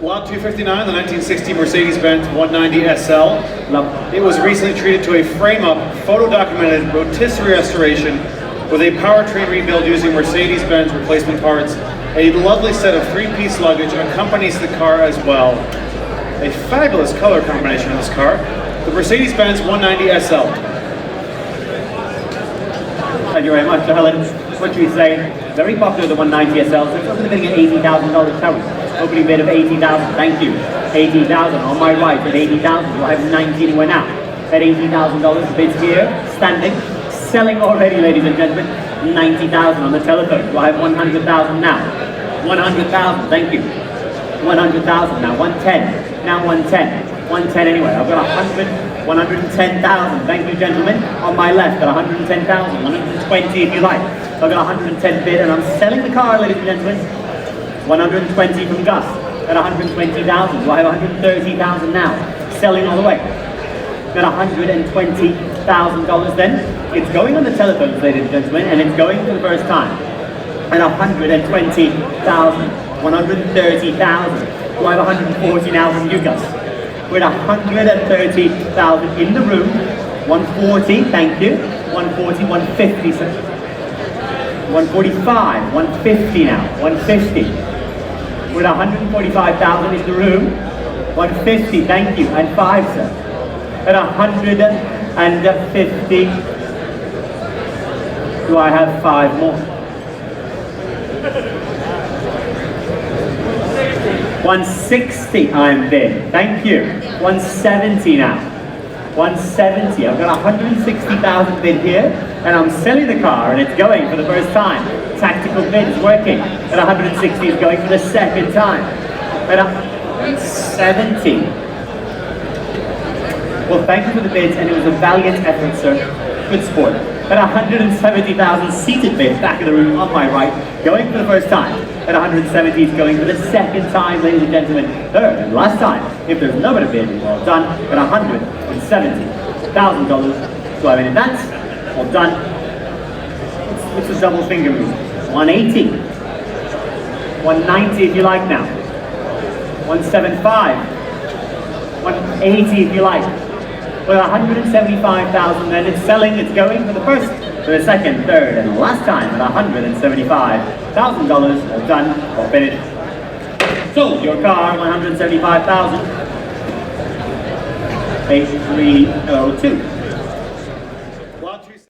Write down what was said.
Lot 259, the 1960 Mercedes Benz 190 SL. It was recently treated to a frame-up, photo-documented rotisserie restoration with a powertrain rebuild using Mercedes Benz replacement parts. A lovely set of three-piece luggage accompanies the car as well. A fabulous color combination in this car. The Mercedes Benz 190 SL. Thank you very much, Helen. What should we say? Very popular, the 190 SL. So it's opening at $80,000 current. Opening bid of 80,000. Thank you. 80,000 on my right at 80,000. Do I have 90 anywhere now? At $80,000, the bid's here, standing, selling already, ladies and gentlemen. 90,000 on the telephone. Do I have 100,000 now? 100,000. Thank you. 100,000 now. 110. Now 110. 110 anyway. I've got 100. 110,000. Thank you, gentlemen. On my left, got 110,000. 120 if you like. So I've got 110 bid, and I'm selling the car, ladies and gentlemen. 120 from Gus at 120,000. Do I have 130,000 now? Selling all the way. Got $120,000 then. It's going on the telephones, ladies and gentlemen, and it's going for the first time. At 120,000. 130,000. Do I have 140 now from you, Gus? We're at 130,000 in the room. 140, thank you. 140, 150, sir. 145, 150 now. 150. We're at 145,000 in the room. 150, thank you. And 5, sir. At 150. Do I have 5 more? 160 I'm bid. Thank you. 170 now. 170. I've got 160,000 bid here, and I'm selling the car, and it's going for the first time. Tactical bid is working. At 160 is going for the second time. At 170. Well, thank you for the bids, and it was a valiant effort, sir. Good sport. At 170,000 seated bid, back of the room on my right, going for the first time. At 170 is going for the second time, ladies and gentlemen. Third and last time. If there's no better bid, well done. At $170,000. Do I have any advance? Well done. It's a double finger move. 180. 190 if you like now. 175. 180 if you like. Well, 175,000 then. It's selling, it's going for the first, for the second, third, and last time at $175,000. Well done, or finished. Sold your car, 175,000. 8302.